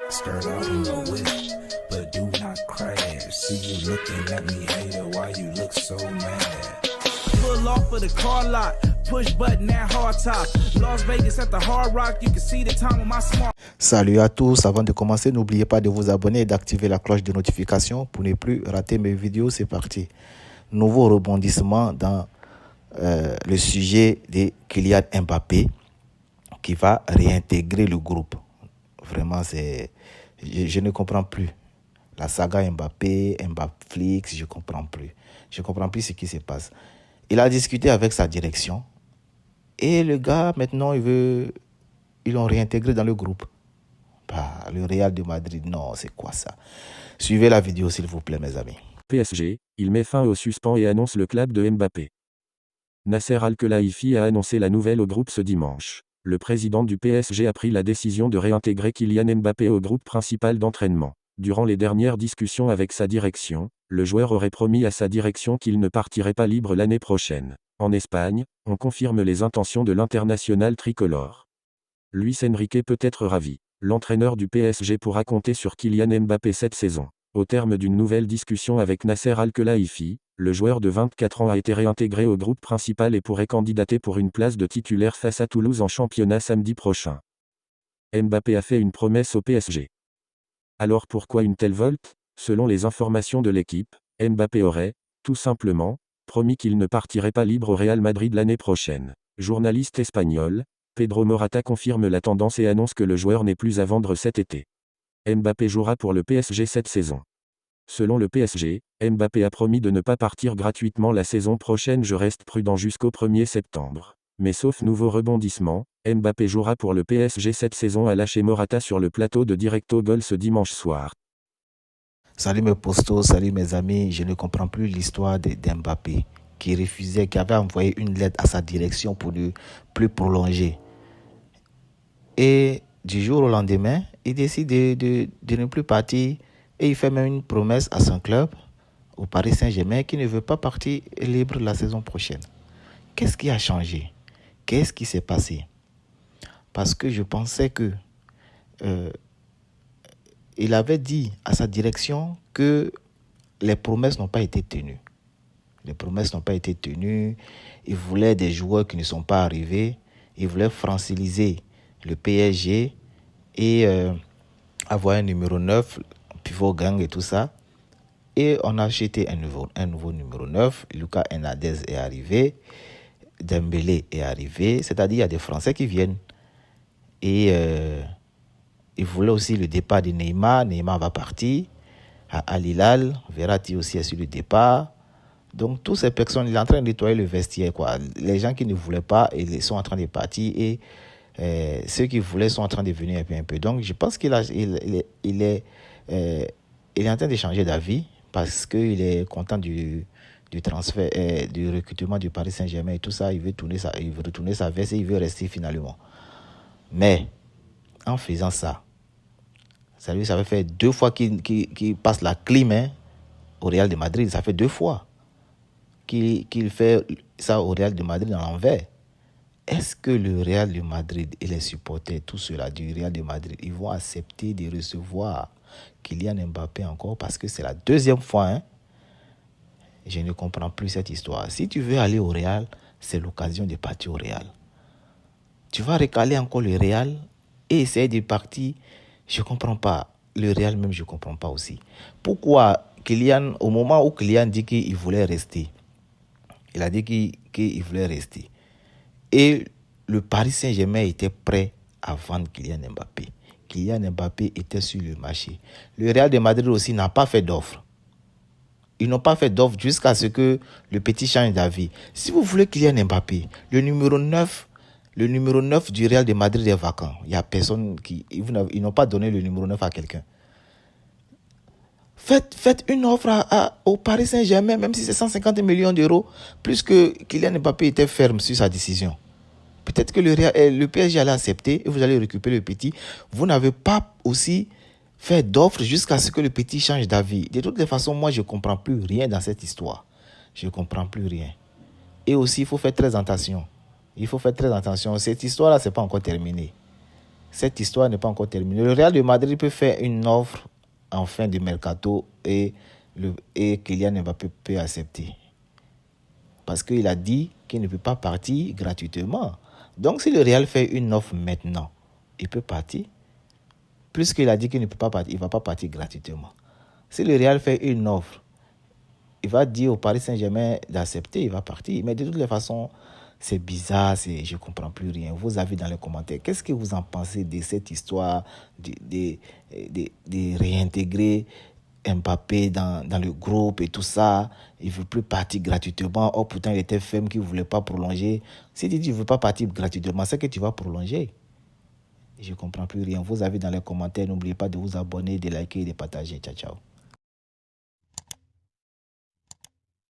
Start out in a wish, but do not crash. See you looking at me, hater, why you look so mad? Pull off of the car lot, push button at hard top. Las Vegas at the Hard Rock, you can see the time on my smart. Salut à tous, avant de commencer, n'oubliez pas de vous abonner et d'activer la cloche de notification pour ne plus rater mes vidéos. C'est parti. Nouveau rebondissement dans le sujet de Kylian Mbappé qui va réintégrer le groupe. Vraiment, je ne comprends plus. La saga Mbappé, Mbappflix, je ne comprends plus. Je ne comprends plus ce qui se passe. Il a discuté avec sa direction et le gars, maintenant, ils l'ont réintégré dans le groupe. Bah, le Real de Madrid, non, c'est quoi ça? Suivez la vidéo, s'il vous plaît, mes amis. PSG, il met fin au suspens et annonce le club de Mbappé. Nasser Al-Khelaifi a annoncé la nouvelle au groupe ce dimanche. Le président du PSG a pris la décision de réintégrer Kylian Mbappé au groupe principal d'entraînement. Durant les dernières discussions avec sa direction, le joueur aurait promis à sa direction qu'il ne partirait pas libre l'année prochaine. En Espagne, on confirme les intentions de l'international tricolore. Luis Enrique peut être ravi. L'entraîneur du PSG pourra compter sur Kylian Mbappé cette saison. Au terme d'une nouvelle discussion avec Nasser Al-Khelaifi, le joueur de 24 ans a été réintégré au groupe principal et pourrait candidater pour une place de titulaire face à Toulouse en championnat samedi prochain. Mbappé a fait une promesse au PSG. Alors pourquoi une telle volte? Selon les informations de l'équipe, Mbappé aurait, tout simplement, promis qu'il ne partirait pas libre au Real Madrid l'année prochaine. Journaliste espagnol, Pedro Morata confirme la tendance et annonce que le joueur n'est plus à vendre cet été. Mbappé jouera pour le PSG cette saison. Selon le PSG, Mbappé a promis de ne pas partir gratuitement la saison prochaine. Je reste prudent jusqu'au 1er septembre. Mais sauf nouveau rebondissement, Mbappé jouera pour le PSG cette saison, a lâché Morata sur le plateau de Directo Gol ce dimanche soir. Salut mes postos, salut mes amis. Je ne comprends plus l'histoire d'Mbappé qui refusait, qui avait envoyé une lettre à sa direction pour ne plus prolonger. Et du jour au lendemain, il décide de ne plus partir et il fait même une promesse à son club, au Paris Saint-Germain, qu'il ne veut pas partir libre la saison prochaine. Qu'est-ce qui a changé? Qu'est-ce qui s'est passé? Parce que je pensais que il avait dit à sa direction que les promesses n'ont pas été tenues. Les promesses n'ont pas été tenues. Il voulait des joueurs qui ne sont pas arrivés. Il voulait franciliser le PSG et avoir un numéro 9, pivot gang et tout ça. Et on a acheté un nouveau numéro 9. Lucas Hernandez est arrivé. Dembélé est arrivé. C'est-à-dire il y a des Français qui viennent. Et il voulait aussi le départ de Neymar. Neymar va partir à Al Hilal. Verratti aussi est sur le départ. Donc, toutes ces personnes, il est en train de nettoyer le vestiaire, quoi. Les gens qui ne voulaient pas, ils sont en train de partir et ceux qui voulaient sont en train de venir un peu. Donc, je pense qu'il est en train de changer d'avis parce qu'il est content du transfert, du recrutement du Paris Saint-Germain et tout ça. Il veut retourner sa veste et il veut rester finalement. Mais, en faisant ça, ça fait faire 2 fois qu'il passe la clim au Real de Madrid. Ça fait 2 fois qu'il fait ça au Real de Madrid à l'envers. Est-ce que le Real de Madrid et les supporters, tout cela du Real de Madrid, ils vont accepter de recevoir Kylian Mbappé encore? Parce que c'est la 2e fois. Je ne comprends plus cette histoire. Si tu veux aller au Real, c'est l'occasion de partir au Real. Tu vas recaler encore le Real et essayer de partir. Je ne comprends pas. Le Real même, je ne comprends pas aussi. Pourquoi Kylian, au moment où Kylian dit qu'il voulait rester, il a dit qu'il voulait rester. Et le Paris Saint-Germain était prêt à vendre Kylian Mbappé. Kylian Mbappé était sur le marché. Le Real de Madrid aussi n'a pas fait d'offre. Ils n'ont pas fait d'offre jusqu'à ce que le petit change d'avis. Si vous voulez Kylian Mbappé, le numéro 9 du Real de Madrid est vacant. Il n'y a personne ils n'ont pas donné le numéro 9 à quelqu'un. Faites une offre au Paris Saint-Germain, même si c'est 150 millions d'euros, plus que Kylian Mbappé était ferme sur sa décision. Peut-être que le PSG allait accepter et vous allez récupérer le petit. Vous n'avez pas aussi fait d'offre jusqu'à ce que le petit change d'avis. De toutes les façons, moi, je ne comprends plus rien dans cette histoire. Je ne comprends plus rien. Et aussi, il faut faire très attention. Cette histoire-là, ce n'est pas encore terminé. cette histoire n'est pas encore terminée. Le Real de Madrid peut faire une offre en fin de mercato et Kylian Mbappé peut accepter. Parce qu'il a dit qu'il ne peut pas partir gratuitement. Donc si le Real fait une offre maintenant, il peut partir. Puisqu'il a dit qu'il ne peut pas partir, il ne va pas partir gratuitement. Si le Real fait une offre, il va dire au Paris Saint-Germain d'accepter, il va partir. Mais de toutes les façons, c'est bizarre, je ne comprends plus rien. Vos avis dans les commentaires. Qu'est-ce que vous en pensez de cette histoire de réintégrer Mbappé dans le groupe et tout ça? Il ne veut plus partir gratuitement. Oh, pourtant, il était ferme qu'il ne voulait pas prolonger. Si tu dis qu'il ne veut pas partir gratuitement, c'est que tu vas prolonger. Je ne comprends plus rien. Vos avis dans les commentaires. N'oubliez pas de vous abonner, de liker et de partager. Ciao, ciao.